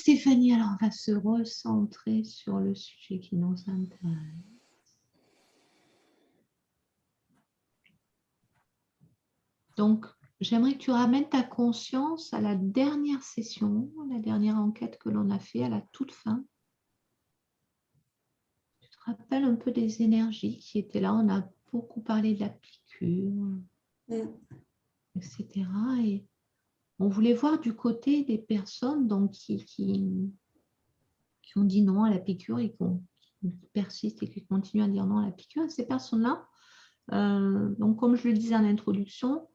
Stéphanie, alors on va se recentrer sur le sujet qui nous intéresse. Donc, j'aimerais que tu ramènes ta conscience à la dernière session, la dernière enquête que l'on a fait à la toute fin. Tu te rappelles un peu des énergies qui étaient là. On a beaucoup parlé de la piqûre, etc. Et on voulait voir du côté des personnes donc, qui ont dit non à la piqûre et qui persistent et qui continuent à dire non à la piqûre. Et ces personnes-là, donc comme je le disais en introduction,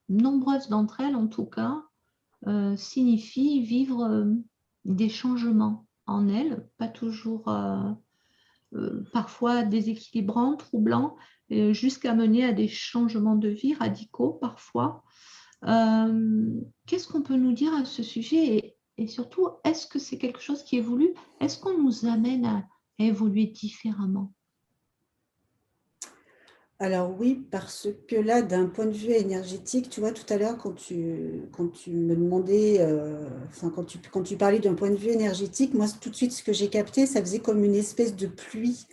nombreuses d'entre elles, en tout cas, signifient vivre des changements en elles, pas toujours, parfois déséquilibrants, troublants, jusqu'à mener à des changements de vie radicaux parfois. Qu'est-ce qu'on peut nous dire à ce sujet et surtout, est-ce que c'est quelque chose qui évolue? Est-ce qu'on nous amène à évoluer différemment? Alors oui, parce que là, d'un point de vue énergétique, tu vois, tout à l'heure, quand tu me demandais, enfin, quand tu parlais d'un point de vue énergétique, moi, tout de suite, ce que j'ai capté, ça faisait comme une espèce de pluie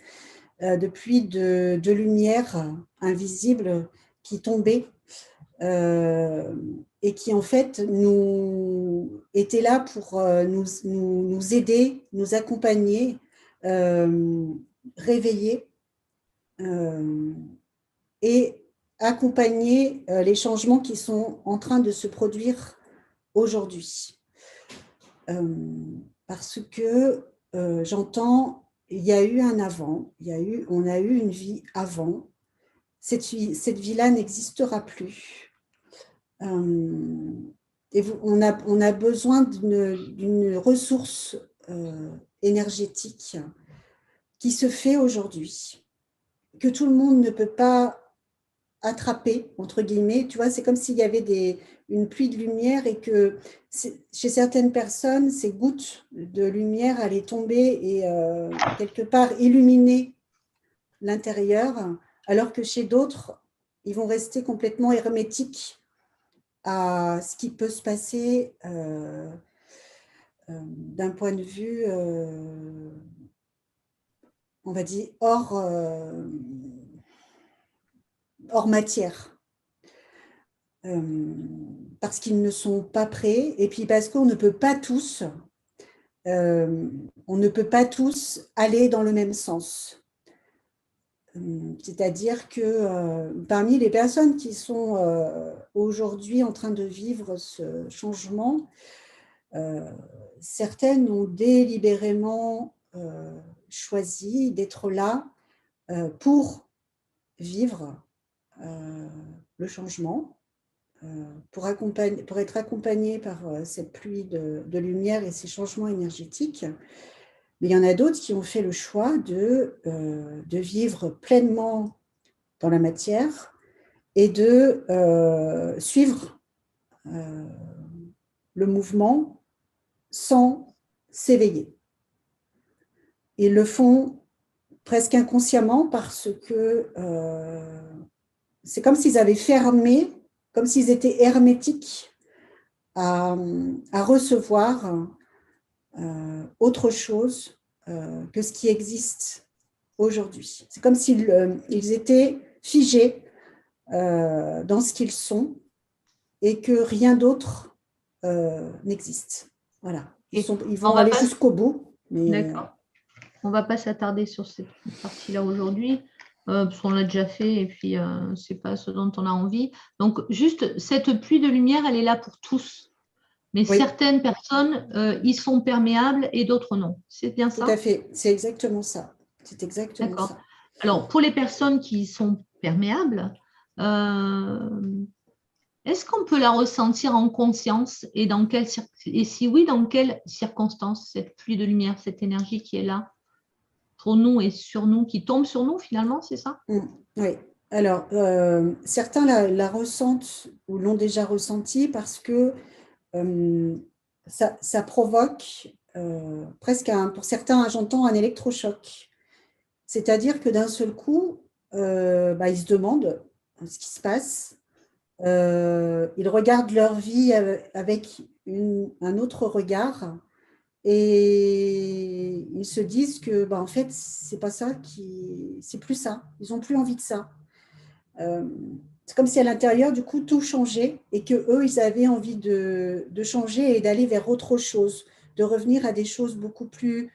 de lumière invisible qui tombait et qui, en fait, était là pour nous aider, nous accompagner, réveiller. Et accompagner les changements qui sont en train de se produire aujourd'hui. Parce que j'entends, il y a eu un avant, on a eu une vie avant, cette vie-là n'existera plus. Et on a besoin d'une ressource énergétique qui se fait aujourd'hui, que tout le monde ne peut pas attraper, entre guillemets. Tu vois, c'est comme s'il y avait une pluie de lumière et que chez certaines personnes, ces gouttes de lumière allaient tomber et quelque part illuminer l'intérieur, alors que chez d'autres, ils vont rester complètement hermétiques à ce qui peut se passer d'un point de vue, on va dire, hors matière. Parce qu'ils ne sont pas prêts et puis parce qu'on ne peut pas tous aller dans le même sens. C'est-à-dire que parmi les personnes qui sont aujourd'hui en train de vivre ce changement, certaines ont délibérément choisi d'être là pour vivre le changement, pour être accompagné par cette pluie de lumière et ces changements énergétiques. Mais il y en a d'autres qui ont fait le choix de vivre pleinement dans la matière et de suivre le mouvement sans s'éveiller. Ils le font presque inconsciemment parce que c'est comme s'ils avaient fermé, comme s'ils étaient hermétiques à recevoir autre chose que ce qui existe aujourd'hui. C'est comme s'ils étaient figés dans ce qu'ils sont et que rien d'autre n'existe. Voilà. Ils vont aller jusqu'au bout. D'accord. On ne va pas s'attarder sur cette partie-là aujourd'hui, parce qu'on l'a déjà fait et puis ce n'est pas ce dont on a envie. Donc, juste, cette pluie de lumière, elle est là pour tous. Mais oui, certaines personnes y sont perméables et d'autres non. C'est bien ça? Tout à fait. C'est exactement ça. C'est exactement ça. D'accord. Alors, pour les personnes qui sont perméables, est-ce qu'on peut la ressentir en conscience et et si oui, dans quelles circonstances, cette pluie de lumière, cette énergie qui est là pour nous et sur nous, qui tombe sur nous finalement, c'est ça? Oui. Alors, certains la ressentent ou l'ont déjà ressentie parce que ça provoque presque, pour certains, j'entends un électrochoc. C'est-à-dire que d'un seul coup, ils se demandent ce qui se passe. Ils regardent leur vie avec un autre regard et ils se disent que, en fait, c'est pas ça c'est plus ça. Ils n'ont plus envie de ça. C'est comme si à l'intérieur, du coup, tout changeait et que eux, ils avaient envie de changer et d'aller vers autre chose, de revenir à des choses beaucoup plus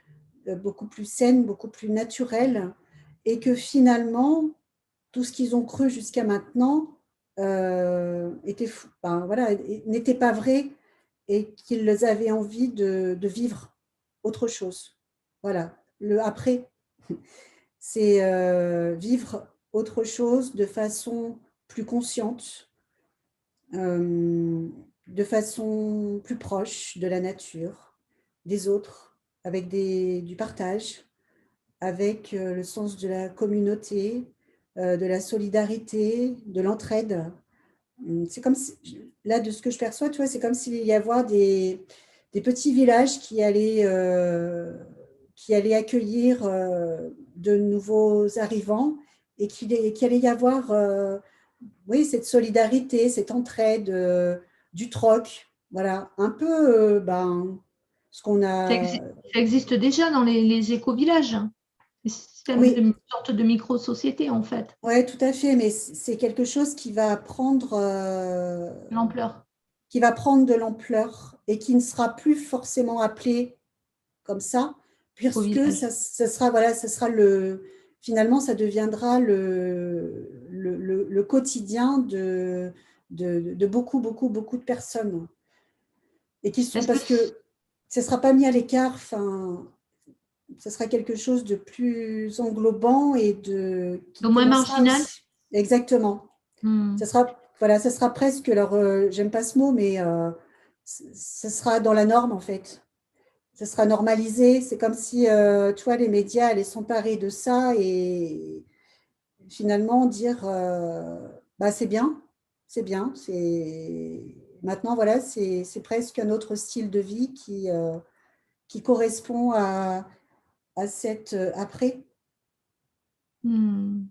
saines, beaucoup plus naturelles, et que finalement, tout ce qu'ils ont cru jusqu'à maintenant était fou, voilà, n'était pas vrai et qu'ils avaient envie de vivre autre chose. Voilà, le après, c'est vivre autre chose de façon plus consciente, de façon plus proche de la nature, des autres, avec du partage, avec le sens de la communauté, de la solidarité, de l'entraide. C'est comme si, là, de ce que je perçois, tu vois, c'est comme s'il y avait des petits villages qui allaient accueillir de nouveaux arrivants et qu'il allait y avoir oui, cette solidarité, cette entraide, du troc. Voilà, un peu ce qu'on Ça, a. ça existe déjà dans les éco-villages, hein. Des systèmes Oui, de sorte de micro-société, en fait, ouais, tout à fait, mais c'est quelque chose l'ampleur. qui va prendre de l'ampleur et qui ne sera plus forcément appelé comme ça, puisque Éco-village. ça sera, voilà, ça sera finalement, ça deviendra le quotidien de beaucoup, beaucoup, beaucoup de personnes. Et qui sont, Est-ce que parce que ça ne sera pas mis à l'écart, enfin, ça sera quelque chose de plus englobant et qui au moins commencera marginal? aussi. Exactement. Hmm. Ça sera, voilà, ça sera presque, alors j'aime pas ce mot, mais ça sera dans la norme en fait. Ça sera normalisé. C'est comme si, tu vois, les médias allaient s'emparer de ça et finalement dire, c'est bien, c'est bien. Maintenant, voilà, c'est presque un autre style de vie qui correspond à cette après. Hmm.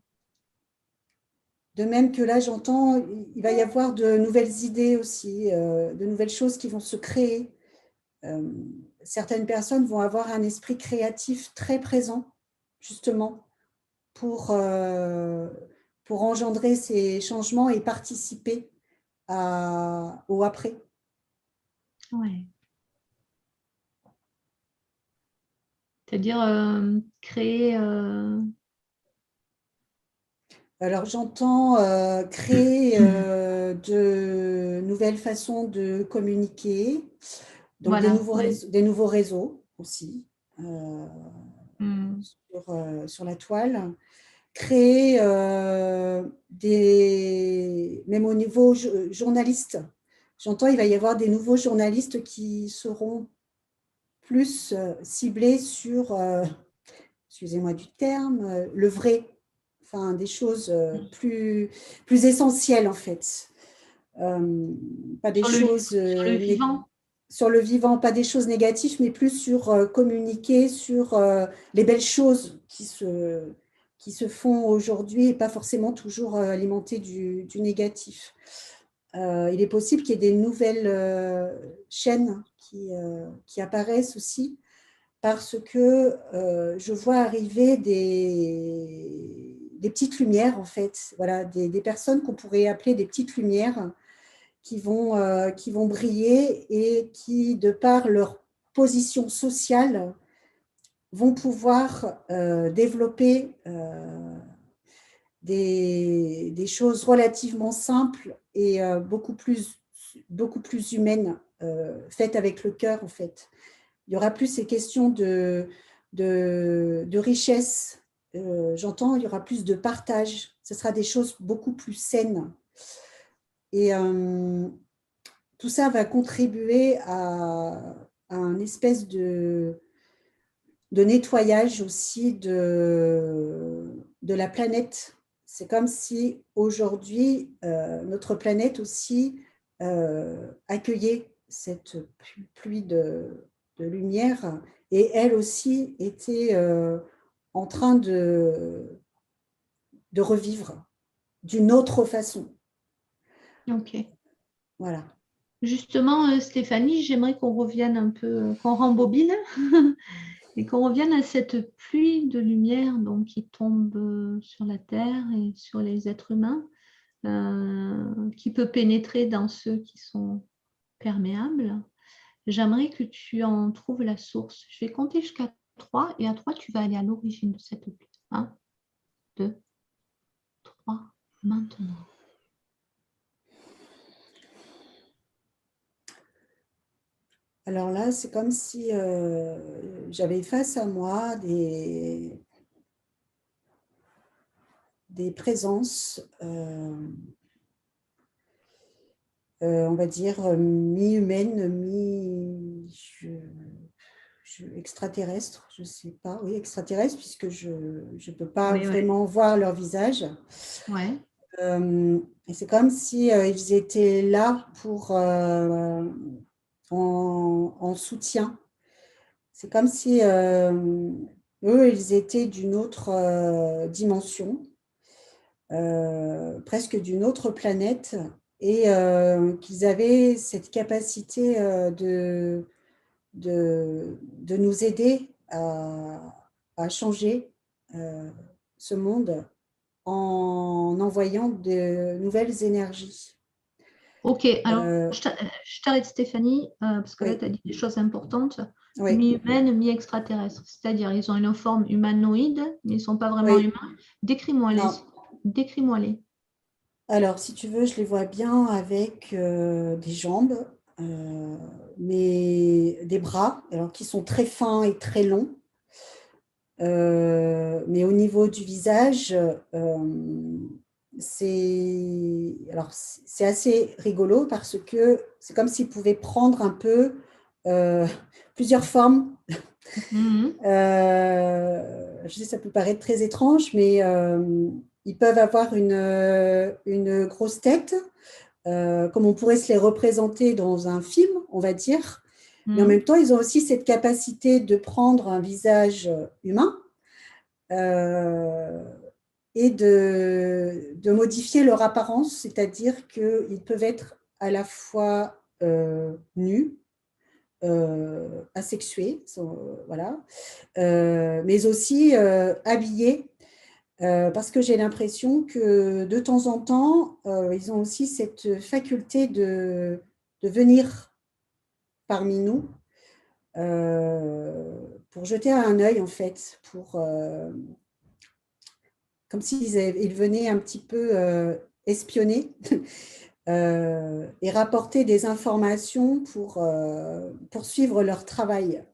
De même que là, j'entends, il va y avoir de nouvelles idées aussi, de nouvelles choses qui vont se créer. Euh, Certaines personnes vont avoir un esprit créatif très présent, justement, pour engendrer ces changements et participer au après. Ouais. C'est-à-dire créer. Alors, j'entends créer de nouvelles façons de communiquer, donc Voilà, ouais. des nouveaux réseaux aussi euh, Hmm. sur la toile. Créer même au niveau journaliste. J'entends, il va y avoir des nouveaux journalistes qui seront plus ciblés sur, excusez-moi du terme, le vrai, enfin des choses plus essentielles en fait. Pas des Sur le, choses sur le vivant. sur le vivant, pas des choses négatives, mais plus sur communiquer sur les belles choses qui se font aujourd'hui et pas forcément toujours alimenter du négatif. Il est possible qu'il y ait des nouvelles chaînes qui apparaissent aussi parce que je vois arriver des petites lumières, en fait, voilà, des personnes qu'on pourrait appeler des petites lumières qui vont briller et qui, de par leur position sociale, vont pouvoir développer des choses relativement simples et beaucoup plus humaines, faites avec le cœur, en fait. Il y aura plus ces questions de richesse. J'entends, il y aura plus de partage. Ce sera des choses beaucoup plus saines. Et tout ça va contribuer à un espèce de nettoyage aussi de la planète. C'est comme si aujourd'hui, notre planète aussi accueillait cette pluie de lumière et elle aussi était en train de revivre d'une autre façon. Ok. Voilà. Justement, Stéphanie, j'aimerais qu'on revienne un peu, qu'on rembobine et qu'on revienne à cette pluie de lumière donc, qui tombe sur la Terre et sur les êtres humains, qui peut pénétrer dans ceux qui sont perméables. J'aimerais que tu en trouves la source. Je vais compter jusqu'à 3 et à 3, tu vas aller à l'origine de cette pluie. 1, 2, 3, maintenant. Alors là, c'est comme si j'avais face à moi des présences, on va dire, mi-humaines, extraterrestres, je ne sais pas, oui, extraterrestres, puisque je ne peux pas Oui, oui. vraiment voir leur visage. Ouais. Et c'est comme si ils étaient là pour en soutien. C'est comme si eux, ils étaient d'une autre dimension, presque d'une autre planète, et qu'ils avaient cette capacité de nous aider à changer ce monde en envoyant de nouvelles énergies. Ok, alors Euh, je t'arrête Stéphanie, parce que là, oui, tu as dit des choses importantes. oui. Mi-humaine, mi-extraterrestre. C'est-à-dire, ils ont une forme humanoïde, mais ils ne sont pas vraiment Oui, humains. Décris-moi-les. non. Décris-moi-les. Alors, si tu veux, je les vois bien avec des jambes, mais des bras, alors qui sont très fins et très longs. Mais au niveau du visage, c'est assez rigolo parce que c'est comme s'ils pouvaient prendre un peu euh, plusieurs formes. Mhm. Je sais, ça peut paraître très étrange, mais ils peuvent avoir une grosse tête, comme on pourrait se les représenter dans un film, on va dire. Mais en Mhm. même temps, ils ont aussi cette capacité de prendre un visage humain euh, et de modifier leur apparence, c'est-à-dire qu'ils peuvent être à la fois nus, asexués, voilà, mais aussi habillés, parce que j'ai l'impression que de temps en temps, ils ont aussi cette faculté de venir parmi nous pour jeter un œil, en fait, comme s'ils venaient un petit peu espionner et rapporter des informations pour poursuivre leur travail.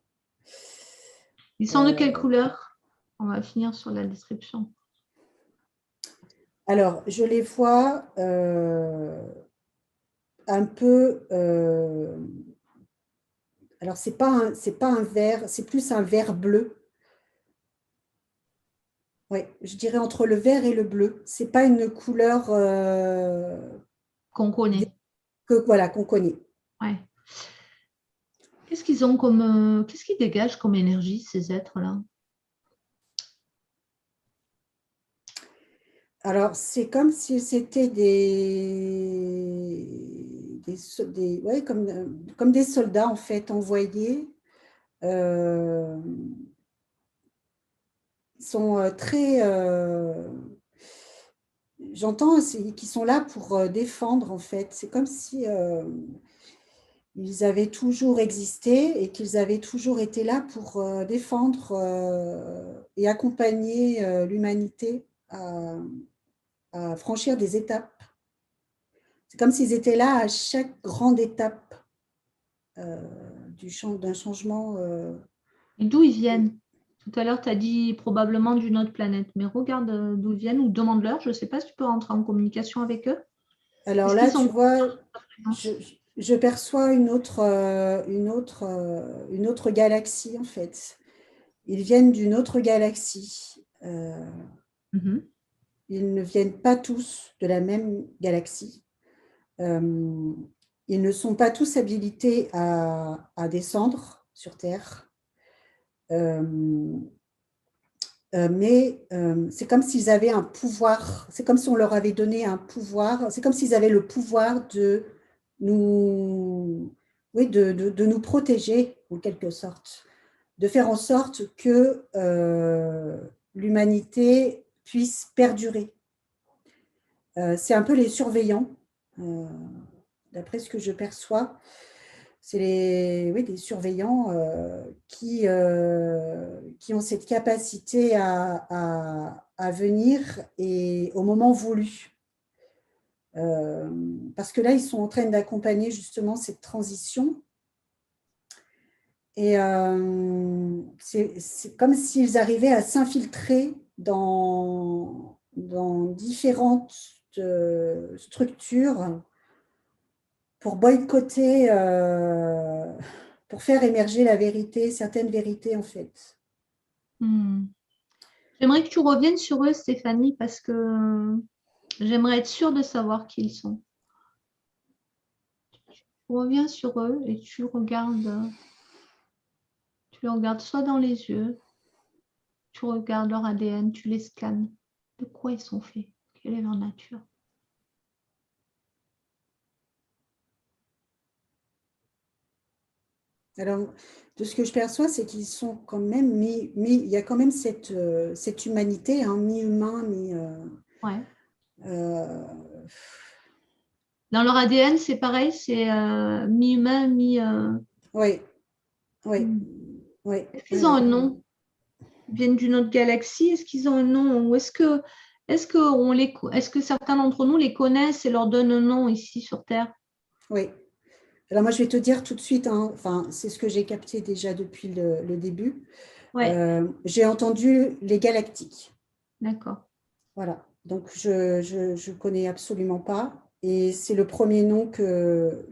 Ils sont de quelle Euh, couleur? On va finir sur la description. alors, je les vois un peu. Alors, c'est pas un vert, c'est plus un vert bleu. Oui, je dirais entre le vert et le bleu. C'est pas une couleur Qu'on connaît. voilà, qu'on connaît. Ouais. Qu'est-ce qu'ils ont comme, qu'est-ce qu'ils dégagent comme énergie, ces êtres-là? Alors, c'est comme si c'était ouais, comme des soldats, en fait, envoyés. Euh, Ils sont très. J'entends qu'ils sont là pour défendre, en fait. C'est comme si ils avaient toujours existé et qu'ils avaient toujours été là pour défendre et accompagner l'humanité à franchir des étapes. C'est comme s'ils étaient là à chaque grande étape d'un changement. Et d'où ils viennent? Tout à l'heure, tu as dit probablement d'une autre planète, mais regarde d'où ils viennent ou demande-leur. Je ne sais pas si tu peux rentrer en communication avec eux. Alors Est-ce là, qu'ils tu ont vois, je, conscience? je perçois une autre galaxie, en fait. Ils viennent d'une autre galaxie. Mhm. Ils ne viennent pas tous de la même galaxie. Euh, Ils ne sont pas tous habilités à descendre sur Terre. Euh, mais c'est comme s'ils avaient un pouvoir, c'est comme si on leur avait donné un pouvoir, c'est comme s'ils avaient le pouvoir oui, de nous protéger en quelque sorte, de faire en sorte que l'humanité puisse perdurer. C'est un peu les surveillants, d'après ce que je perçois. C'est des surveillants qui ont cette capacité à venir et au moment voulu. Parce que là, ils sont en train d'accompagner justement cette transition. Et c'est comme s'ils arrivaient à s'infiltrer dans différentes structures pour boycotter, pour faire émerger la vérité, certaines vérités en fait. J'aimerais que tu reviennes sur eux, Stéphanie, parce que j'aimerais être sûre de savoir qui ils sont. Tu reviens sur eux et tu les regardes soit dans les yeux, tu regardes leur ADN, tu les scannes. De quoi ils sont faits? Quelle est leur nature? Alors, de ce que je perçois, c'est qu'ils sont quand même il y a quand même cette humanité, hein, mi-humain, Ouais. euh, Dans leur ADN, c'est pareil, c'est mi-humain, mi... oui, oui, Hmm. oui, Est-ce oui, qu'ils ont un oui. nom? Ils viennent d'une autre galaxie? Est-ce qu'ils ont un nom? Ou est-ce que certains d'entre nous les connaissent et leur donnent un nom ici sur Terre? Oui. Alors moi, je vais te dire tout de suite, hein, enfin, c'est ce que j'ai capté déjà depuis le début. Ouais, J'ai entendu les galactiques. d'accord. Voilà. Donc, je connais absolument pas. Et c'est le premier nom que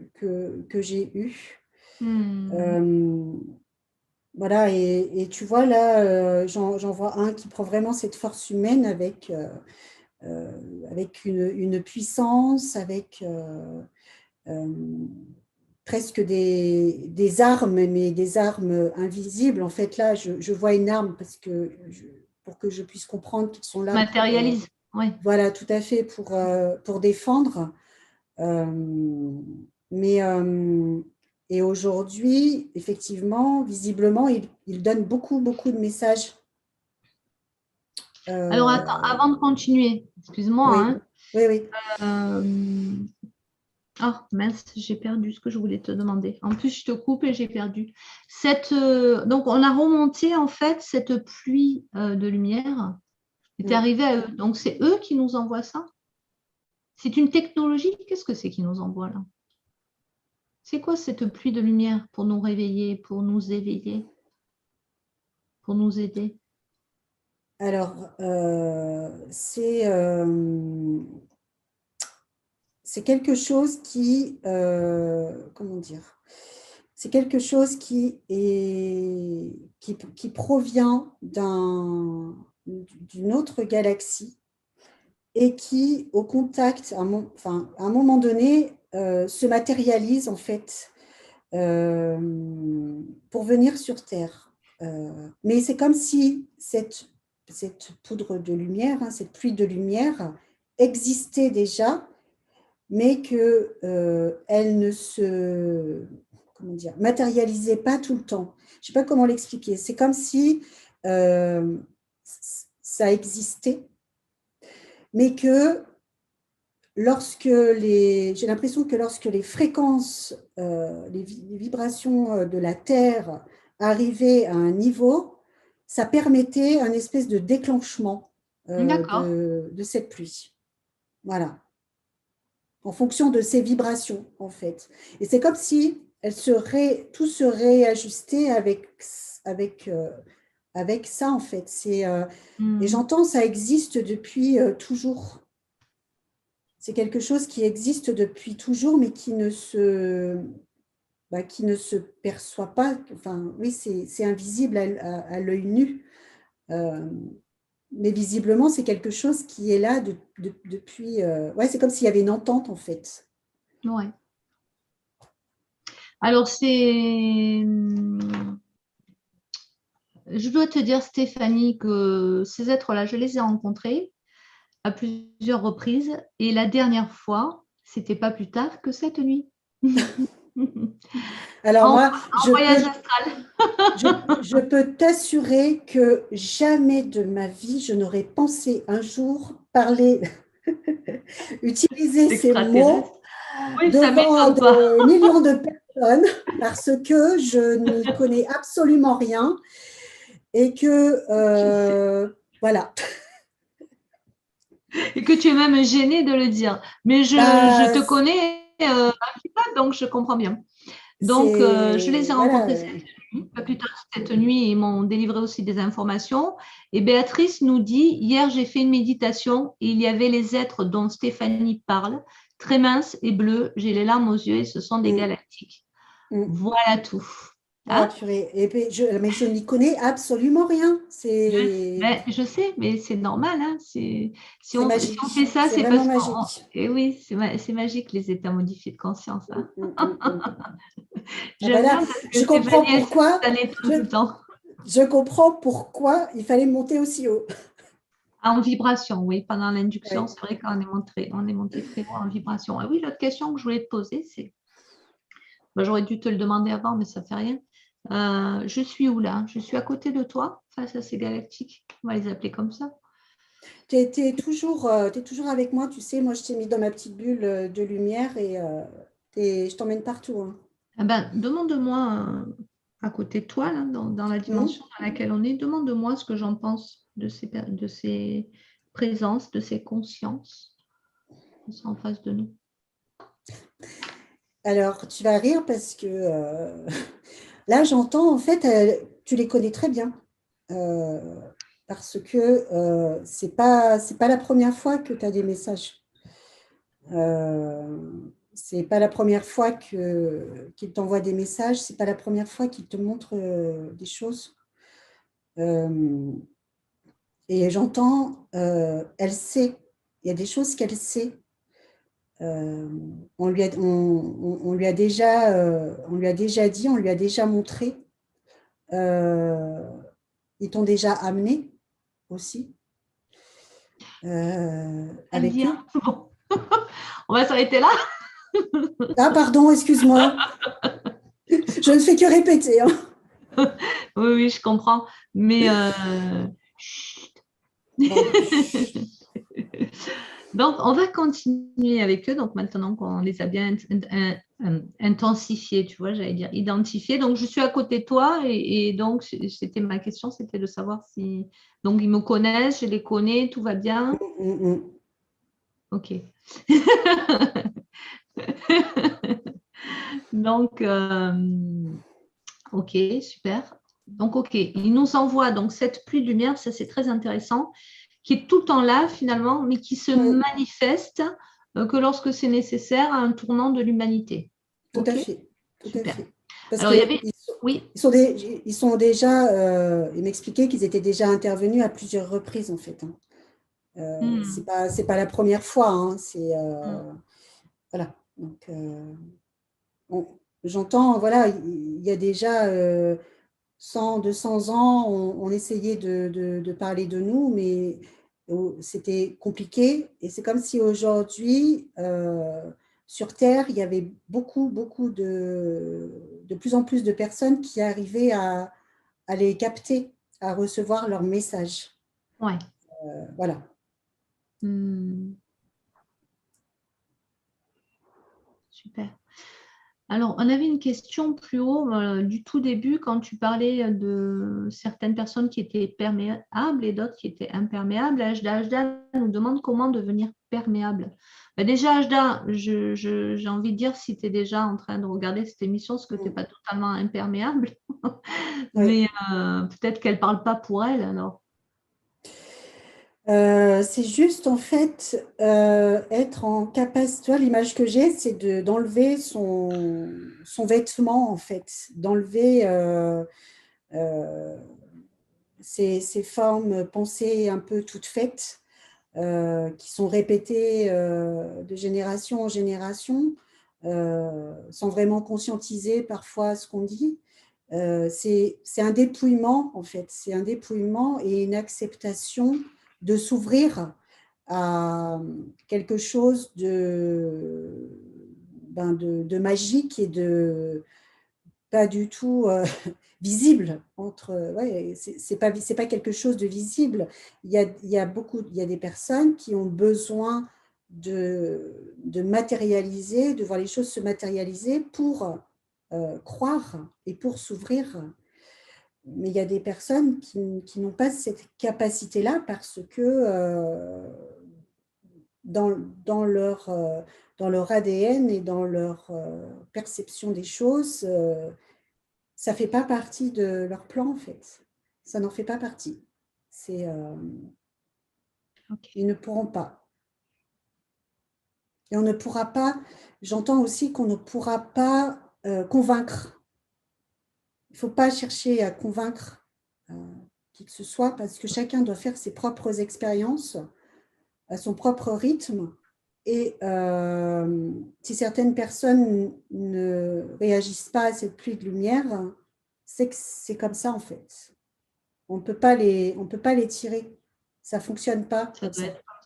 j'ai eu. Hmm. Euh, voilà. Et tu vois, là, j'en vois un qui prend vraiment cette force humaine euh, avec une puissance, avec euh, presque des armes, mais des armes invisibles. En fait, là, je vois une arme pour que je puisse comprendre qu'ils sont là pour, Matérialise. Ouais. voilà, tout à fait, pour défendre. Euh, mais, et aujourd'hui, effectivement, visiblement, il donne beaucoup, beaucoup de messages. Alors, attends, Euh, avant de continuer, excuse-moi, oui, hein, oui, oui, euh, ah, mince, j'ai perdu ce que je voulais te demander. En plus, je te coupe et j'ai perdu. Donc, on a remonté en fait cette pluie de lumière qui est oui. arrivée à eux. Donc, c'est eux qui nous envoient ça. C'est une technologie. Qu'est-ce que c'est qui nous envoie là? C'est quoi cette pluie de lumière pour nous réveiller, pour nous éveiller, pour nous aider? Alors, c'est quelque chose comment dire, c'est quelque chose qui provient d'une autre galaxie et qui, au contact, enfin, à un moment donné, se matérialise en fait euh, pour venir sur Terre. Mais c'est comme si cette poudre de lumière, hein, cette pluie de lumière existait déjà, mais qu'elle ne se, comment dire, matérialisait pas tout le temps. Je ne sais pas comment l'expliquer. C'est comme si euh, ça existait, mais que j'ai l'impression que lorsque les fréquences, les vibrations de la Terre arrivaient à un niveau, ça permettait un espèce de déclenchement D'accord. de cette pluie. Voilà, en fonction de ces vibrations, en fait. Et c'est comme si tout se réajustait avec ça, en fait. Et Hmm. j'entends, ça existe depuis toujours. C'est quelque chose qui existe depuis toujours, mais qui ne se perçoit pas. Enfin, oui, c'est invisible à l'œil nu. Euh, mais visiblement, c'est quelque chose qui est là depuis. Ouais, c'est comme s'il y avait une entente, en fait. Ouais. Alors, je dois te dire, Stéphanie, que ces êtres-là, je les ai rencontrés à plusieurs reprises. Et la dernière fois, c'était pas plus tard que cette nuit. Alors En, moi, en voyage astral. je peux t'assurer que jamais de ma vie, je n'aurais pensé un jour parler, utiliser ces Extraterrestre. mots Oui, ça devant m'étonne pas. des millions de personnes parce que je n'y connais absolument rien et que, Je sais. voilà. Et que tu es même gênée de le dire. Mais je te Bah, connais un petit peu, donc je comprends bien. Donc, je les ai voilà. rencontrés cette nuit. Pas plus tard cette nuit, ils m'ont délivré aussi des informations. Et Béatrice nous dit, hier, j'ai fait une méditation et il y avait les êtres dont Stéphanie parle, très minces et bleus. J'ai les larmes aux yeux et ce sont des Mm, galactiques. mm. Voilà tout. Ah, Hein? purée. Et puis, mais je n'y connais absolument rien. Je sais, mais c'est normal. Hein. Si C'est si on fait magique. ça, C'est c'est vraiment parce qu'on... magique. Et oui, c'est magique, les états modifiés de conscience. Mm, Hein. mm, mm, mm. Ah ben J'aime là, bien parce je que comprends Stéphanie, pourquoi. elle étonne Je, tout le temps. je comprends pourquoi il fallait monter aussi haut. En vibration, oui. Pendant l'induction, Oui. c'est vrai qu'on est monté très loin en vibration. Et oui, l'autre question que je voulais te poser, c'est, ben, j'aurais dû te le demander avant, mais ça fait rien. Je suis où là? Je suis à côté de toi, face à ces galactiques. On va les appeler comme ça. T'es toujours avec moi, tu sais, moi je t'ai mis dans ma petite bulle de lumière et je t'emmène partout. Hein. Eh ben, demande-moi à côté de toi, là, dans la Hmm. dimension dans laquelle on est, demande-moi ce que j'en pense de ces présences, de ces consciences qui sont en face de nous. Alors, tu vas rire parce que là, j'entends, en fait, tu les connais très bien. Euh, Parce que c'est pas la première fois que tu as des messages. C'est pas la première fois qu'ils t'envoient des messages, c'est pas la première fois qu'ils te montrent des choses. Euh, et j'entends, elle sait, il y a des choses qu'elle sait. Euh, on lui a on lui a déjà dit, on lui a déjà montré. Euh, Ils t'ont déjà amené aussi avec C'est-à-dire, eux. bon, on va s'arrêter là. Ah, pardon, excuse-moi. Je ne fais que répéter. Hein. Oui, oui, je comprends. Mais chut. Bon, chut. Donc, on va continuer avec eux. Donc, maintenant qu'on les a bien intensifiés, tu vois, j'allais dire identifiés. Donc, je suis à côté de toi et donc, c'était ma question, c'était de savoir si. Donc, ils me connaissent, je les connais, tout va bien. Mm, mm. OK. Donc, OK, super. Donc, OK, il nous envoie donc cette pluie de lumière, ça c'est très intéressant, qui est tout le temps là finalement, mais qui se Mm. manifeste que lorsque c'est nécessaire à un tournant de l'humanité. Tout à OK, fait, tout à super. fait. Parce Alors, il y que avait, oui, ils sont déjà, ils m'expliquaient qu'ils étaient déjà intervenus à plusieurs reprises en fait. Hein. hmm, C'est pas la première fois. Hein, hmm, voilà. Donc, j'entends, voilà, il y a déjà 100, 200 ans, on essayait de parler de nous, mais c'était compliqué. Et c'est comme si aujourd'hui, sur Terre, il y avait beaucoup de plus en plus de personnes qui arrivaient à les capter, à recevoir leurs messages. ouais, Voilà. hmm, super. Alors, on avait une question plus haut du tout début quand tu parlais de certaines personnes qui étaient perméables et d'autres qui étaient imperméables. Ajda nous demande comment devenir perméable. Ben déjà, Ajda, j'ai envie de dire si tu es déjà en train de regarder cette émission, ce que tu n'es pas totalement imperméable, Oui. mais peut-être qu'elle ne parle pas pour elle alors. C'est juste en fait être en capacité. Tu vois, l'image que j'ai, c'est d'enlever son vêtement en fait, d'enlever euh, ces formes pensées un peu toutes faites qui sont répétées de génération en génération sans vraiment conscientiser parfois ce qu'on dit. C'est un dépouillement, en fait. C'est un dépouillement et une acceptation de s'ouvrir à quelque chose de magique et de pas du tout visible. Ouais, c'est pas quelque chose de visible. Il y a des personnes qui ont besoin de matérialiser, de voir les choses se matérialiser pour croire et pour s'ouvrir. Mais il y a des personnes qui n'ont pas cette capacité-là parce que dans leur ADN et dans leur perception des choses, ça ne fait pas partie de leur plan, en fait. Ça n'en fait pas partie. Ils ne pourront pas. Et on ne pourra pas, j'entends aussi qu'on ne pourra pas convaincre. Il ne faut pas chercher à convaincre qui que ce soit parce que chacun doit faire ses propres expériences à son propre rythme. Et si certaines personnes ne réagissent pas à cette pluie de lumière, c'est que c'est comme ça en fait. On ne peut pas les tirer. Ça ne fonctionne pas Ça comme doit ça. être comme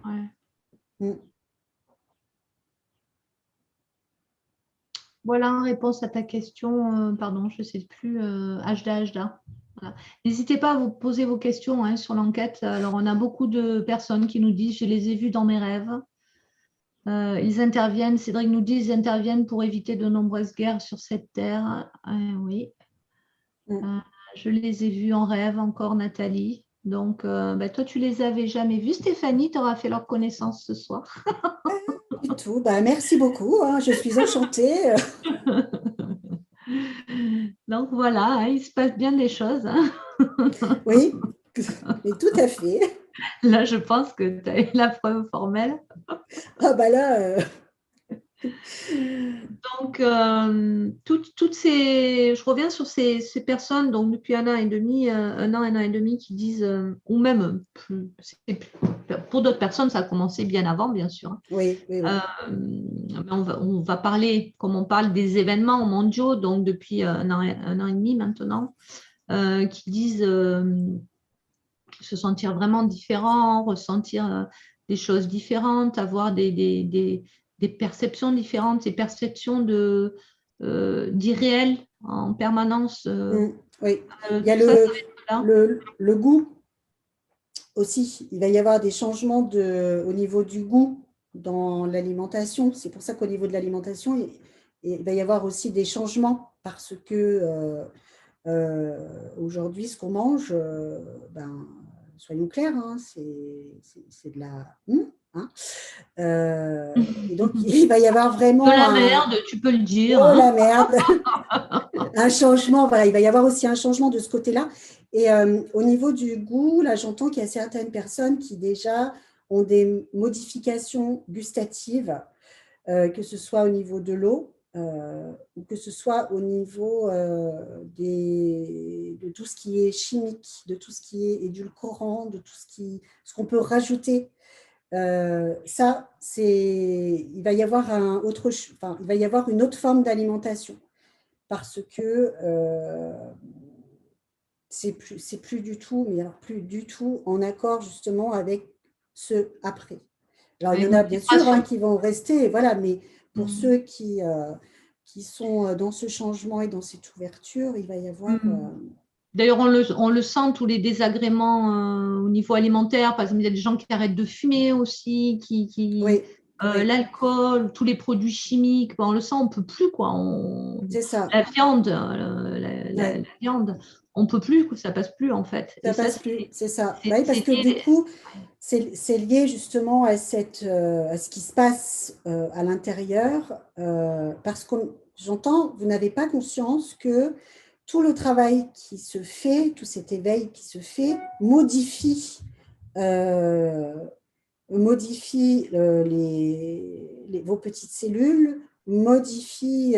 ça. Ouais. Voilà, réponse à ta question. Pardon, je ne sais plus. Ajda. Voilà. N'hésitez pas à vous poser vos questions hein, sur l'enquête. Alors, on a beaucoup de personnes qui nous disent, je les ai vus dans mes rêves. Ils interviennent, Cédric nous dit, ils interviennent pour éviter de nombreuses guerres sur cette terre. Oui. Je les ai vus en rêve encore, Nathalie. Donc, toi, tu les avais jamais vus. Stéphanie, tu auras fait leur connaissance ce soir. Du tout. Merci beaucoup. Hein, je suis enchantée. Donc, voilà, hein, il se passe bien des choses. Hein. Oui, mais tout à fait. Là, je pense que tu as eu la preuve formelle. Ah là… Donc, toutes je reviens sur ces personnes, donc depuis un an et demi, un an et demi, qui disent, ou même plus, pour d'autres personnes, ça a commencé bien avant, bien sûr. Hein. Oui. Mais on va parler, comme on parle des événements mondiaux, donc depuis un an et demi maintenant, qui disent se sentir vraiment différent, ressentir des choses différentes, avoir des perceptions différentes, des perceptions d'irréel en permanence. Oui, il y a Tout ça, ça va être là. le goût aussi. Il va y avoir des changements au niveau du goût dans l'alimentation. C'est pour ça qu'au niveau de l'alimentation, il va y avoir aussi des changements parce que aujourd'hui, ce qu'on mange, soyons clairs, hein, c'est de la… hein. Et donc, il va y avoir De vraiment la merde, tu peux le dire. oh Hein. la merde, un changement. Voilà, il va y avoir aussi un changement de ce côté-là. Et au niveau du goût, là, j'entends qu'il y a certaines personnes qui déjà ont des modifications gustatives, que ce soit au niveau de l'eau ou que ce soit au niveau de tout ce qui est chimique, de tout ce qui est édulcorant, de tout ce qu'on peut rajouter. Il va y avoir il va y avoir une autre forme d'alimentation parce que c'est plus du tout, mais alors plus du tout en accord justement avec ce après. Alors, il y en a bien sûr qui vont rester, voilà, mais pour ceux qui sont dans ce changement et dans cette ouverture, il va y avoir… D'ailleurs, on le sent, tous les désagréments au niveau alimentaire. Par exemple, il y a des gens qui arrêtent de fumer aussi, Oui. L'alcool, tous les produits chimiques, on le sent, on ne peut plus. Quoi. C'est ça. La viande, la viande, on ne peut plus, ça ne passe plus en fait. Ça passe plus, c'est ça. C'est parce que du coup, c'est lié justement à ce qui se passe à l'intérieur, parce que j'entends, vous n'avez pas conscience que tout le travail qui se fait, tout cet éveil qui se fait, modifie vos petites cellules, modifie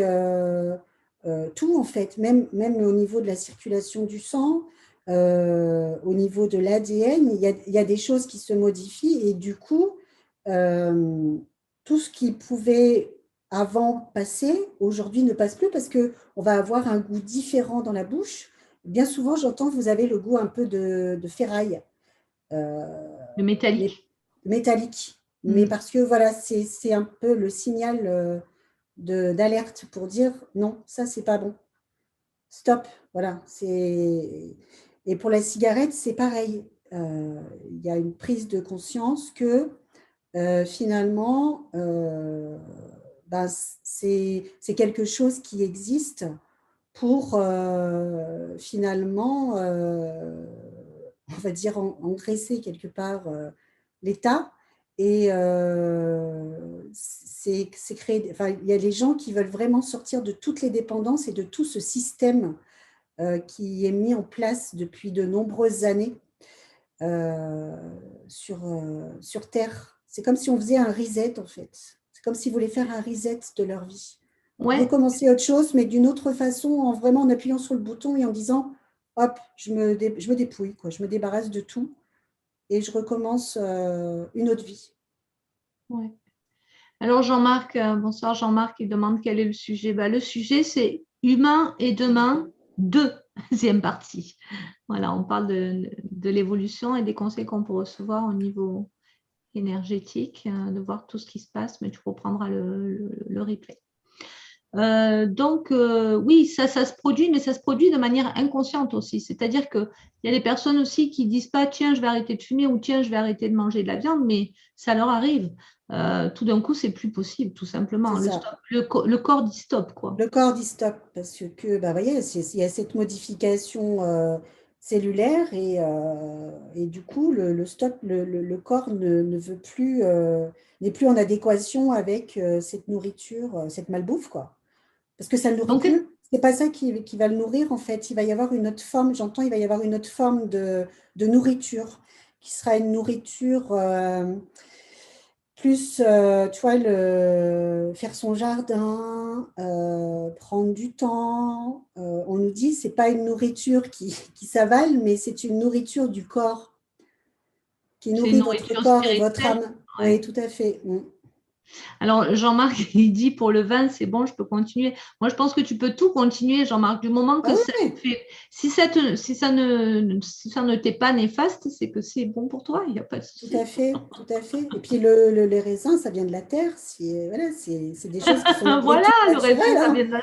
tout en fait, même au niveau de la circulation du sang, au niveau de l'ADN, il y a des choses qui se modifient et du coup, tout ce qui pouvait avant passer, aujourd'hui ne passe plus parce qu'on va avoir un goût différent dans la bouche. Bien souvent, j'entends, vous avez le goût un peu de ferraille. le métallique. Métallique. Mais parce que voilà, c'est un peu le signal d'alerte pour dire non, ça, c'est pas bon. Stop, voilà. Et pour la cigarette, c'est pareil. Il y a une prise de conscience que finalement, ben, c'est quelque chose qui existe pour finalement, on va dire, engraisser quelque part l'État. Et c'est créé, enfin, il y a des gens qui veulent vraiment sortir de toutes les dépendances et de tout ce système qui est mis en place depuis de nombreuses années euh, sur Terre. C'est comme si on faisait un reset, en fait. C'est comme s'ils voulaient faire un reset de leur vie. Ouais, Recommencer autre chose, mais d'une autre façon, en vraiment en appuyant sur le bouton et en disant, hop, je me dépouille, quoi. Je me débarrasse de tout et je recommence une autre vie. ouais. Alors Jean-Marc, bonsoir Jean-Marc, il demande quel est le sujet. Bah, le sujet, c'est Humain et demain, deuxième partie. Voilà, on parle de l'évolution et des conseils qu'on peut recevoir au niveau énergétique, de voir tout ce qui se passe, mais tu reprendras le replay. Donc, oui, ça se produit, mais ça se produit de manière inconsciente aussi. C'est-à-dire qu'il y a des personnes aussi qui disent pas, tiens, je vais arrêter de fumer ou tiens, je vais arrêter de manger de la viande, mais ça leur arrive. Tout d'un coup, c'est plus possible, tout simplement. C'est Le, ça. stop, le corps dit stop, quoi. Le corps dit stop parce que, bah, voyez, il y a cette modification cellulaire et du coup, le stop, le corps ne veut plus, n'est plus en adéquation avec cette nourriture, cette malbouffe, quoi. Parce que ça ne le nourrit Donc, plus. C'est pas ça qui va le nourrir, en fait. Il va y avoir une autre forme, j'entends, il va y avoir une autre forme de nourriture qui sera une nourriture plus, tu vois, faire son jardin, prendre du temps. On nous dit, c'est pas une nourriture qui s'avale, mais c'est une nourriture du corps qui c'est une nourrit votre nourriture corps et votre spirituelle. âme. Ouais. Oui, tout à fait. Mm. Alors, Jean-Marc, il dit pour le vin, c'est bon, je peux continuer. Moi, je pense que tu peux tout continuer, Jean-Marc, du moment Ah que ça oui, fait, si ça ne t'est pas néfaste, c'est que c'est bon pour toi, il n'y a pas de tout à souci. fait, tout à fait. Et puis les raisins, ça vient de la terre. Voilà, c'est des choses qui sont une Voilà, nourriture le raisin, naturelle, ça hein. vient de là.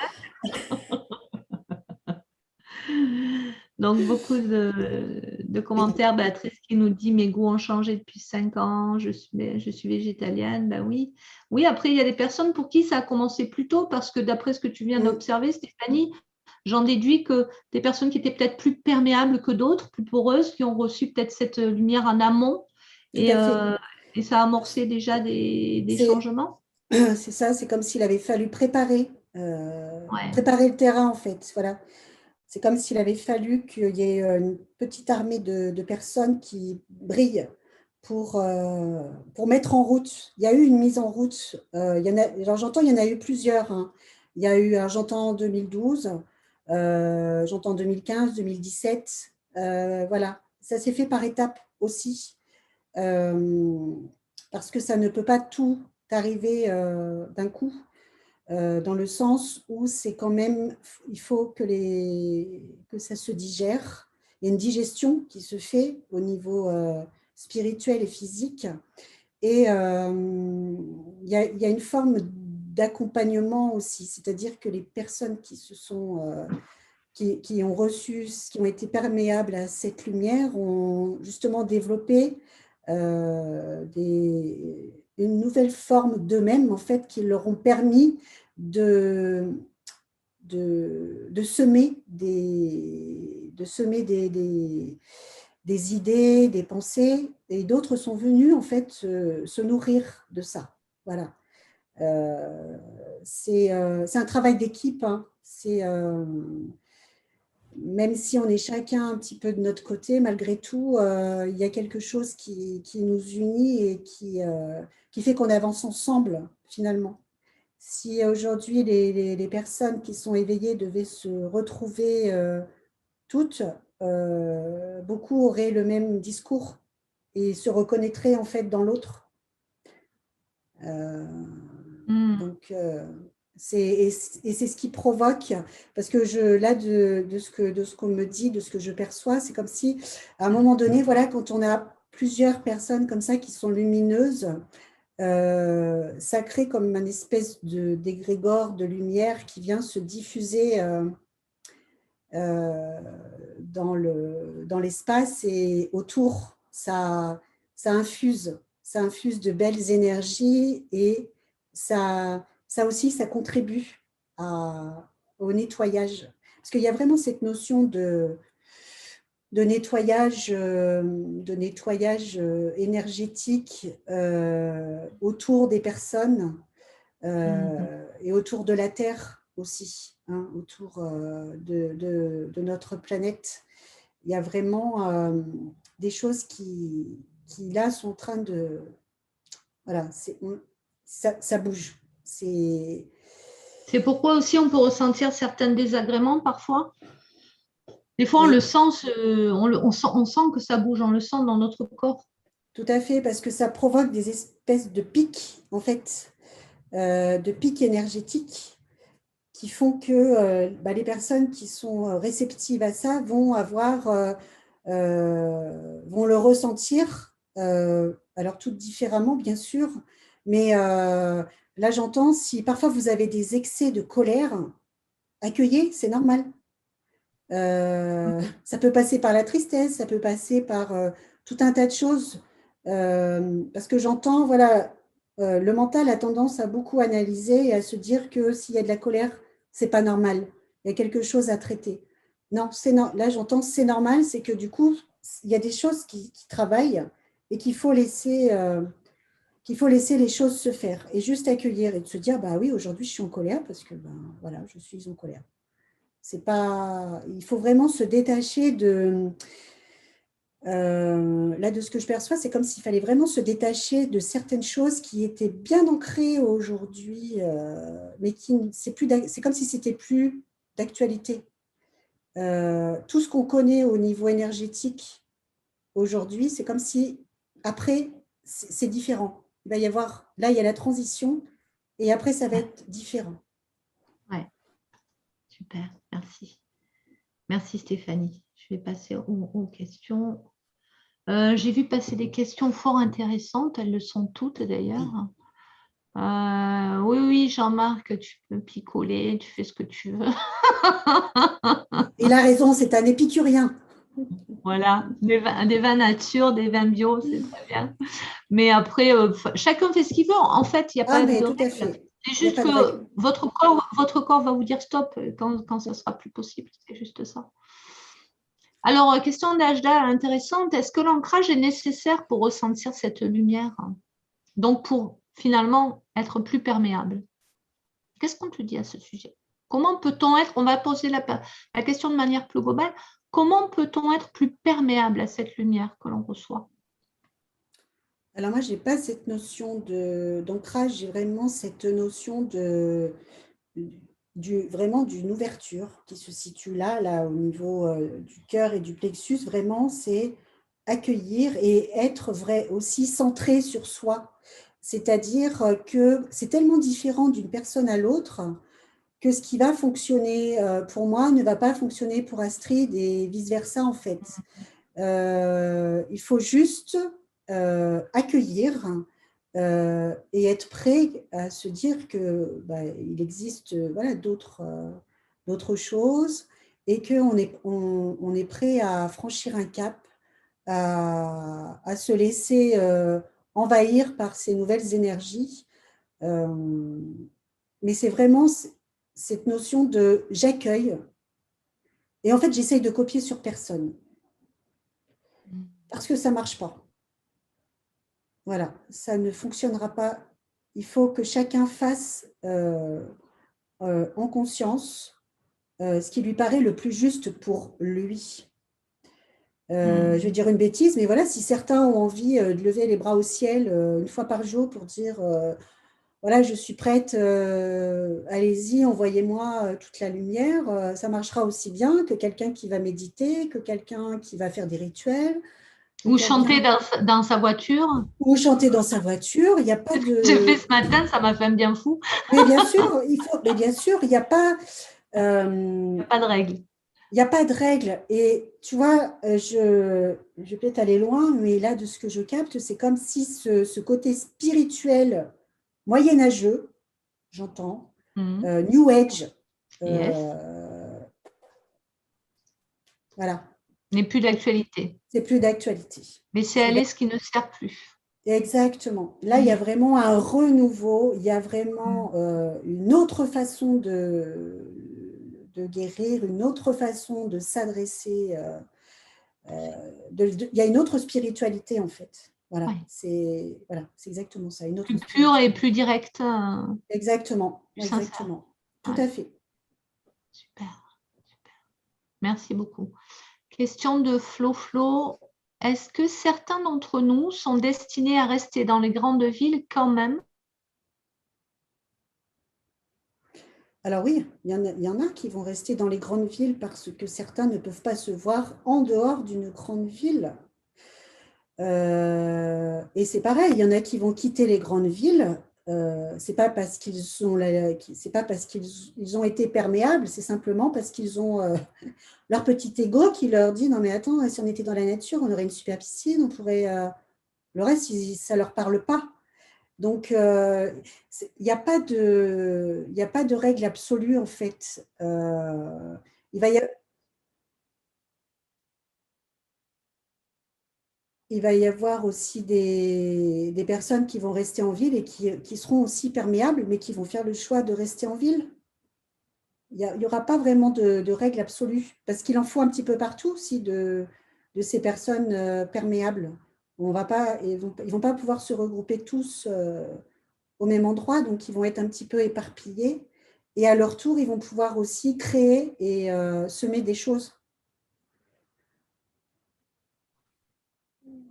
Donc, beaucoup de commentaires. Béatrice qui nous dit mes goûts ont changé depuis 5 ans, je suis végétalienne. Ben oui. Oui, après, il y a des personnes pour qui ça a commencé plus tôt parce que d'après ce que tu viens Mm, d'observer, Stéphanie, j'en déduis que des personnes qui étaient peut-être plus perméables que d'autres, plus poreuses, qui ont reçu peut-être cette lumière en amont tout et, à fait. euh, et ça a amorcé déjà des C'est changements. c'est ça, c'est comme s'il avait fallu Ouais. préparer le terrain, en fait. Voilà. C'est comme s'il avait fallu qu'il y ait une petite armée de personnes qui brillent pour mettre en route. Il y a eu une mise en route. Il y en a, alors j'entends, il y en a eu plusieurs, hein. Il y a eu, alors j'entends 2012, j'entends 2015, 2017. Voilà, ça s'est fait par étapes aussi. Euh, Parce que ça ne peut pas tout arriver d'un coup dans le sens où c'est quand même, il faut que ça se digère. Il y a une digestion qui se fait au niveau spirituel et physique. Et il y a une forme d'accompagnement aussi, c'est-à-dire que les personnes qui ont reçu, qui ont été perméables à cette lumière, ont justement développé une nouvelle forme d'eux-mêmes, en fait, qui leur ont permis de, de semer des idées, des pensées, et d'autres sont venus, en fait, se nourrir de ça. Voilà. C'est un travail d'équipe, hein. Même si on est chacun un petit peu de notre côté, malgré tout, il y a quelque chose qui nous unit et qui fait qu'on avance ensemble, finalement. Si aujourd'hui les personnes qui sont éveillées devaient se retrouver toutes, beaucoup auraient le même discours et se reconnaîtraient en fait dans l'autre. Euh, Hmm. donc, et c'est ce qui provoque, parce que là, de ce qu'on me dit, de ce que je perçois, c'est comme si, à un moment donné, voilà, quand on a plusieurs personnes comme ça qui sont lumineuses, ça crée comme une espèce d'égrégore de lumière qui vient se diffuser dans l'espace et autour. Ça infuse de belles énergies et ça aussi, ça contribue au nettoyage. Parce qu'il y a vraiment cette notion de nettoyage énergétique autour des personnes et autour de la Terre aussi, hein, autour de notre planète. Il y a vraiment des choses qui là sont en train de... Voilà, ça bouge. C'est pourquoi aussi on peut ressentir certains désagréments parfois. Des fois, on Oui, le sent, on sent que ça bouge, on le sent dans notre corps. tout à fait, parce que ça provoque des espèces de pics, en fait, de pics énergétiques qui font que les personnes qui sont réceptives à ça vont vont le ressentir, alors tout différemment, bien sûr, mais là, j'entends, si parfois vous avez des excès de colère, accueillez, c'est normal. Ça peut passer par la tristesse, ça peut passer par tout un tas de choses. Parce que j'entends, voilà, le mental a tendance à beaucoup analyser et à se dire que s'il y a de la colère, c'est pas normal. Il y a quelque chose à traiter. Non, là j'entends c'est normal, c'est que du coup, il y a des choses qui travaillent et qu'il faut laisser les choses se faire et juste accueillir et de se dire, bah oui, aujourd'hui je suis en colère parce que ben, voilà, je suis en colère. C'est pas, il faut vraiment se détacher là, de ce que je perçois, c'est comme s'il fallait vraiment se détacher de certaines choses qui étaient bien ancrées aujourd'hui, mais c'est comme si c'était plus d'actualité. Tout ce qu'on connaît au niveau énergétique aujourd'hui, c'est comme si après, c'est différent. Il va y avoir, là, il y a la transition et après, ça va être différent. Ouais, super, merci. Merci Stéphanie. Je vais passer aux questions. J'ai vu passer des questions fort intéressantes, elles le sont toutes d'ailleurs. Oui, oui, Jean-Marc, tu peux picoler, tu fais ce que tu veux. Et la raison, c'est un épicurien. Voilà, des vins nature, des vins bio, c'est très bien. Mais après, chacun fait ce qu'il veut. En fait, il n'y a Ah, pas mais de tout à règle. fait. C'est Il n'y a juste pas de règle. que votre corps va vous dire stop quand ça sera plus possible. C'est juste ça. Alors, question d'Ajda intéressante. Est-ce que l'ancrage est nécessaire pour ressentir cette lumière? Donc, pour finalement être plus perméable. Qu'est-ce qu'on te dit à ce sujet? Comment peut-on être, on va poser la question de manière plus globale, comment peut-on être plus perméable à cette lumière que l'on reçoit? Alors moi, je n'ai pas cette notion d'ancrage, j'ai vraiment cette notion vraiment d'une ouverture qui se situe là au niveau du cœur et du plexus. Vraiment, c'est accueillir et être vrai, aussi centré sur soi. C'est-à-dire que c'est tellement différent d'une personne à l'autre que ce qui va fonctionner pour moi ne va pas fonctionner pour Astrid et vice-versa en fait. Il faut juste accueillir et être prêt à se dire que il existe voilà, d'autres choses et qu'on est, on est prêt à franchir un cap, à se laisser envahir par ces nouvelles énergies. Mais c'est vraiment cette notion de j'accueille et en fait j'essaye de copier sur personne parce que ça ne marche pas. Voilà, ça ne fonctionnera pas. Il faut que chacun fasse en conscience ce qui lui paraît le plus juste pour lui. Je vais dire une bêtise, mais voilà, si certains ont envie de lever les bras au ciel une fois par jour pour dire voilà, je suis prête, allez-y, envoyez-moi toute la lumière, ça marchera aussi bien que quelqu'un qui va méditer, que quelqu'un qui va faire des rituels, que Ou chanter quelqu'un dans sa voiture. ou chanter dans sa voiture. Il n'y a pas J'ai fait de... ce matin, ça m'a fait un bien fou. Mais bien sûr, mais bien sûr, il n'y a pas, Il n'y a pas de règle. il n'y a pas de règle. Et tu vois, je vais peut-être aller loin, mais là, de ce que je capte, c'est comme si ce côté spirituel moyenâgeux, j'entends, New Age, Yes. voilà, N'est plus d'actualité. c'est plus d'actualité. Mais c'est aller ce qui ne sert plus. Exactement. Là, il y a vraiment un renouveau, il y a vraiment une autre façon de guérir, une autre façon de s'adresser. Il y a une autre spiritualité, en fait. Ouais. Voilà, c'est exactement ça, une autre Plus pur et spiritualité. plus direct. Exactement, Plus sincère. exactement. Tout Ouais. à fait. Super, super. Merci beaucoup. Question de Flo. Est-ce que certains d'entre nous sont destinés à rester dans les grandes villes quand même? Alors oui, il y en a qui vont rester dans les grandes villes parce que certains ne peuvent pas se voir en dehors d'une grande ville. Et c'est pareil, il y en a qui vont quitter les grandes villes. C'est pas parce c'est pas parce qu'ils ont été perméables, c'est simplement parce qu'ils ont leur petit ego qui leur dit non mais attends, si on était dans la nature, on aurait une super piscine, on pourrait le reste, ça leur parle pas. Donc il n'y a pas de règle absolue en fait. Il va y avoir Il va y avoir aussi des personnes qui vont rester en ville et qui seront aussi perméables, mais qui vont faire le choix de rester en ville. Il n'y aura pas vraiment de règle absolue, parce qu'il en faut un petit peu partout aussi de ces personnes perméables. Ils vont pas pouvoir se regrouper tous au même endroit, donc ils vont être un petit peu éparpillés. Et à leur tour, ils vont pouvoir aussi créer et semer des choses.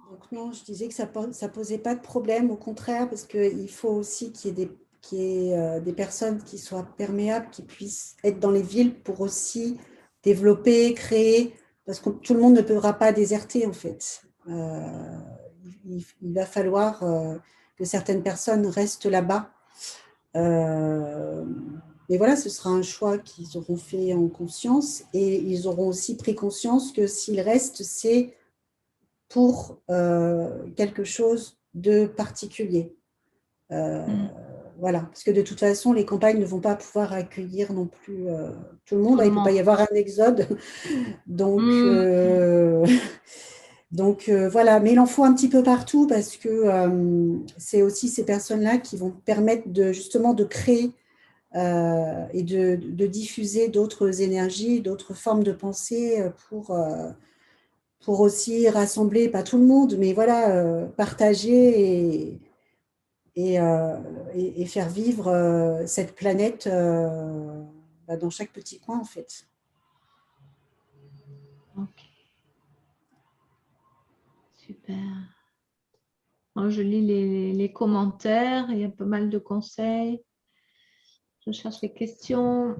Donc non, je disais que ça ne posait pas de problème, au contraire, parce qu'il faut aussi qu'il y ait des personnes qui soient perméables, qui puissent être dans les villes pour aussi développer, créer, parce que tout le monde ne pourra pas déserter en fait. Il va falloir que certaines personnes restent là-bas. Mais voilà, ce sera un choix qu'ils auront fait en conscience et ils auront aussi pris conscience que s'ils restent, c'est pour quelque chose de particulier. Voilà, parce que de toute façon, les campagnes ne vont pas pouvoir accueillir non plus tout le monde. Il ne peut pas y avoir un exode. Donc, voilà, mais il en faut un petit peu partout parce que c'est aussi ces personnes-là qui vont permettre justement de créer et de diffuser d'autres énergies, d'autres formes de pensée pour aussi rassembler, pas tout le monde, mais voilà, partager et faire vivre cette planète dans chaque petit coin, en fait. Ok. Super. Moi, je lis les commentaires, il y a pas mal de conseils. Je cherche les questions.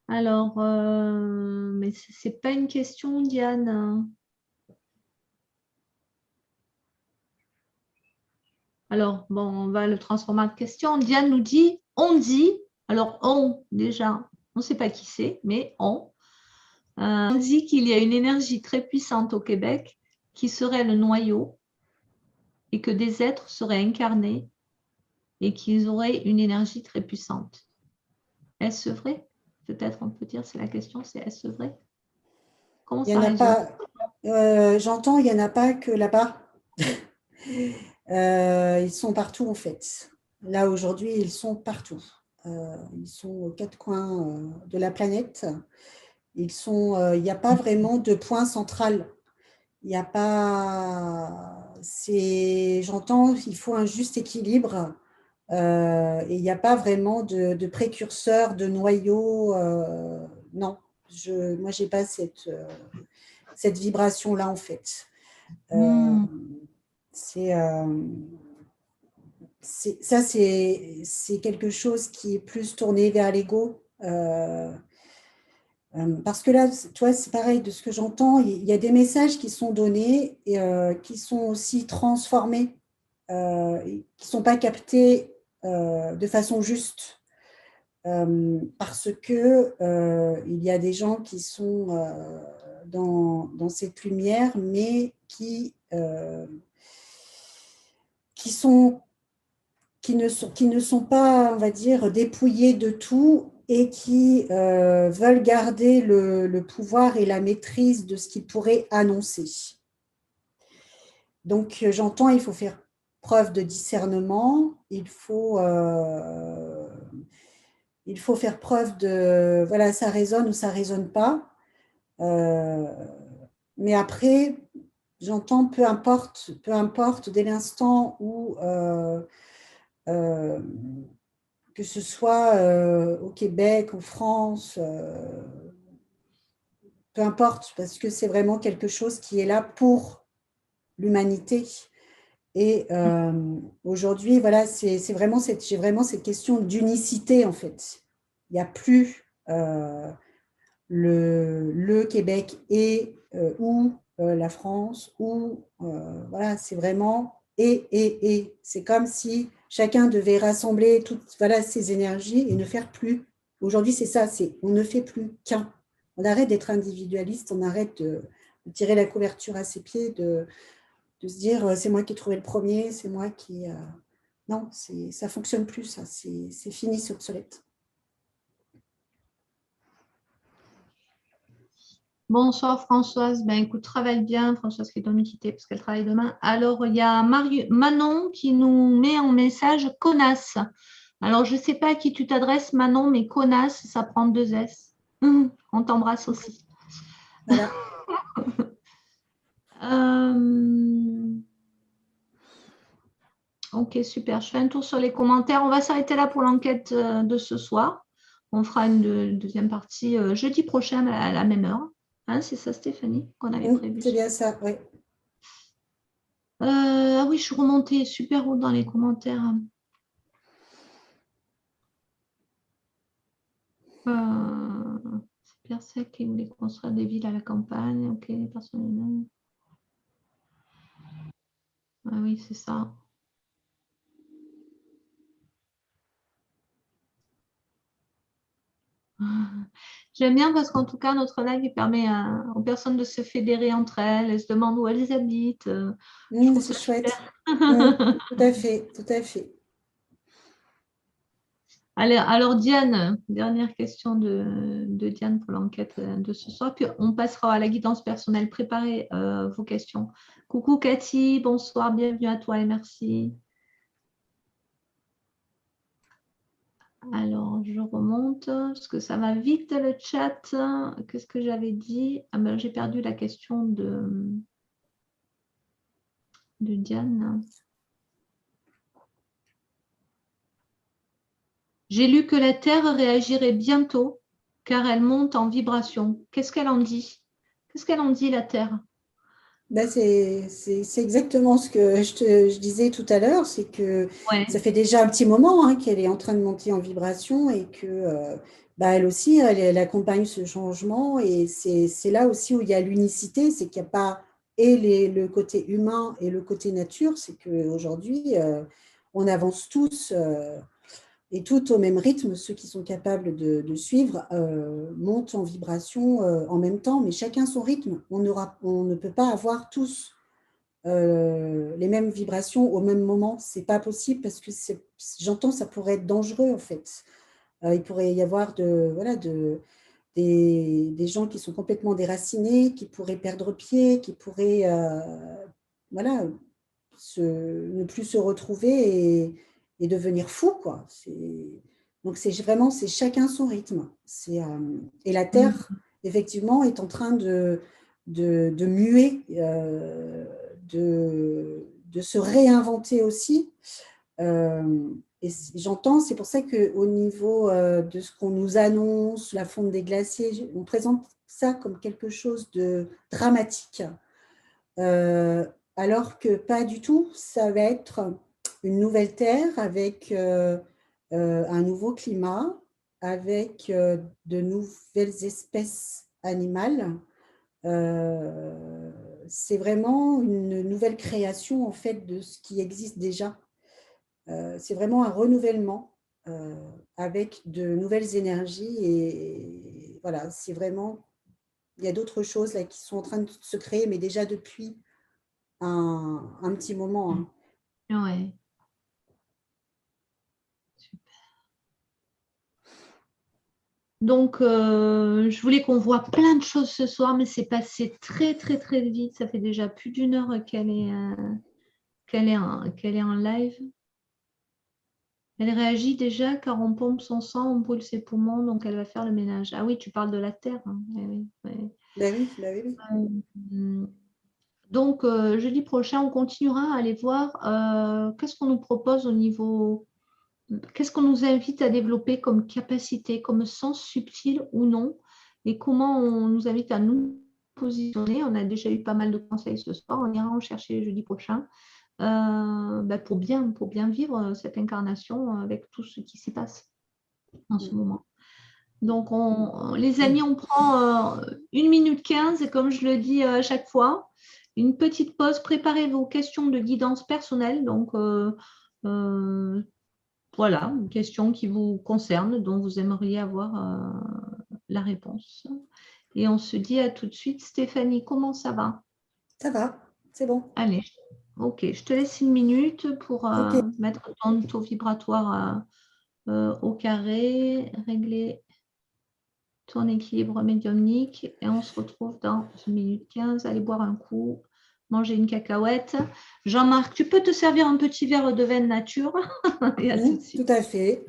Alors, mais ce n'est pas une question, Diane. Alors, bon, on va le transformer en question. Diane nous dit, on dit, alors on, déjà, on ne sait pas qui c'est, mais on dit qu'il y a une énergie très puissante au Québec qui serait le noyau et que des êtres seraient incarnés et qu'ils auraient une énergie très puissante. Est-ce vrai? Peut-être on peut dire, c'est la question, c'est est-ce vrai? Comment Il y ça en a résonne? pas, j'entends, il n'y en a pas que là-bas. Ils sont partout, en fait. Là, aujourd'hui, ils sont partout. Ils sont aux quatre coins de la planète. Il n'y a pas vraiment de point central. Il n'y a pas. J'entends, il faut un juste équilibre. Et il n'y a pas vraiment de précurseur, de noyau. Non, moi, je n'ai pas cette vibration-là, en fait. C'est ça, c'est quelque chose qui est plus tourné vers l'ego. Parce que là, toi, c'est pareil, de ce que j'entends, il y a des messages qui sont donnés et qui sont aussi transformés, qui ne sont pas captés de façon juste. parce que il y a des gens qui sont dans cette lumière, mais qui ne sont pas, on va dire, dépouillés de tout et qui veulent garder le pouvoir et la maîtrise de ce qu'ils pourraient annoncer. Donc, j'entends, il faut faire preuve de discernement, il faut faire preuve de, voilà, ça résonne ou ça résonne pas. Mais après, j'entends, peu importe, dès l'instant où que ce soit au Québec, en France, peu importe, parce que c'est vraiment quelque chose qui est là pour l'humanité. Et aujourd'hui, voilà, j'ai vraiment cette question d'unicité, en fait. Il n'y a plus le Québec ou la France, ou voilà, c'est vraiment et. C'est comme si chacun devait rassembler toutes voilà, ses énergies et ne faire plus. Aujourd'hui, c'est ça, on ne fait plus qu'un. On arrête d'être individualiste, on arrête de tirer la couverture à ses pieds, de se dire c'est moi qui ai trouvé le premier, c'est moi qui. Non, ça ne fonctionne plus, ça, c'est fini, c'est obsolète. Bonsoir Françoise. Ben écoute, travaille bien, Françoise qui doit nous quitter parce qu'elle travaille demain. Alors, il y a Manon qui nous met en message connasse. Alors, je ne sais pas à qui tu t'adresses, Manon, mais connasse, ça prend 2 S. On t'embrasse aussi. Voilà. Ok, super. Je fais un tour sur les commentaires. On va s'arrêter là pour l'enquête de ce soir. On fera une deuxième partie jeudi prochain à la même heure. Hein, c'est ça, Stéphanie, qu'on avait prévu. C'est bien ça, oui. Ah oui, je suis remontée super haut dans les commentaires. C'est Pierre Sec qui voulait construire des villes à la campagne. Ok, les personnes. Ah oui, c'est ça. J'aime bien parce qu'en tout cas, notre live il permet aux personnes de se fédérer entre elles. Elles se demandent où elles habitent. Je trouve C'est ça chouette. super. Tout à fait, tout à fait. Allez, alors Diane, dernière question de Diane pour l'enquête de ce soir, puis on passera à la guidance personnelle. Préparez vos questions. Coucou Cathy, bonsoir, bienvenue à toi et merci. Alors, je remonte parce que ça va vite le chat. Qu'est-ce que j'avais dit? Ah ben, j'ai perdu la question de Diane. J'ai lu que la Terre réagirait bientôt car elle monte en vibration. Qu'est-ce qu'elle en dit? Qu'est-ce qu'elle en dit, la Terre? Ben, c'est exactement ce que je disais tout à l'heure, c'est que ça Ouais. fait déjà un petit moment hein, qu'elle est en train de monter en vibration et que ben, elle aussi, elle accompagne ce changement et c'est là aussi où il y a l'unicité, c'est qu'il n'y a pas le côté humain et le côté nature, c'est qu'aujourd'hui, on avance tous et tout au même rythme, ceux qui sont capables de suivre montent en vibration en même temps, mais chacun son rythme. On ne peut pas avoir tous les mêmes vibrations au même moment. C'est pas possible parce que j'entends ça pourrait être dangereux en fait. Il pourrait y avoir des gens qui sont complètement déracinés, qui pourraient perdre pied, qui pourraient voilà, ne plus se retrouver et devenir fou, quoi. Donc, c'est chacun son rythme. Et la Terre, effectivement, est en train de muer, de se réinventer aussi. Et j'entends, c'est pour ça qu'au niveau de ce qu'on nous annonce, la fonte des glaciers, on présente ça comme quelque chose de dramatique. Alors que pas du tout, ça va être une nouvelle Terre avec un nouveau climat, avec de nouvelles espèces animales. C'est vraiment une nouvelle création en fait de ce qui existe déjà. C'est vraiment un renouvellement. avec de nouvelles énergies. Et voilà, c'est vraiment, il y a d'autres choses là qui sont en train de se créer, mais déjà depuis un petit moment. Hein. Ouais. Donc, je voulais qu'on voit plein de choses ce soir, mais c'est passé très, très, très vite. Ça fait déjà plus d'une heure qu'elle est en live. Elle réagit déjà car on pompe son sang, on brûle ses poumons, donc elle va faire le ménage. Ah oui, tu parles de la terre. Hein. Oui, oui. Ben oui, ben oui, oui. Donc, jeudi prochain, on continuera à aller voir qu'est-ce qu'on nous propose au niveau, qu'est-ce qu'on nous invite à développer comme capacité, comme sens subtil ou non, et comment on nous invite à nous positionner. On a déjà eu pas mal de conseils ce soir, on ira en chercher jeudi prochain pour bien vivre cette incarnation avec tout ce qui s'y passe en ce moment. Donc, les amis, on prend 1 minute 15 et comme je le dis à chaque fois, une petite pause. Préparez vos questions de guidance personnelle. Donc, voilà, une question qui vous concerne, dont vous aimeriez avoir la réponse. Et on se dit à tout de suite. Stéphanie, comment ça va? Ça va, c'est bon. Allez, ok, je te laisse 1 minute pour Ok, mettre ton taux vibratoire au carré, régler ton équilibre médiumnique et on se retrouve dans 1 minute 15. Allez boire un coup, manger une cacahuète. Jean-Marc, tu peux te servir un petit verre de vin nature et à tout de tout suite. à fait.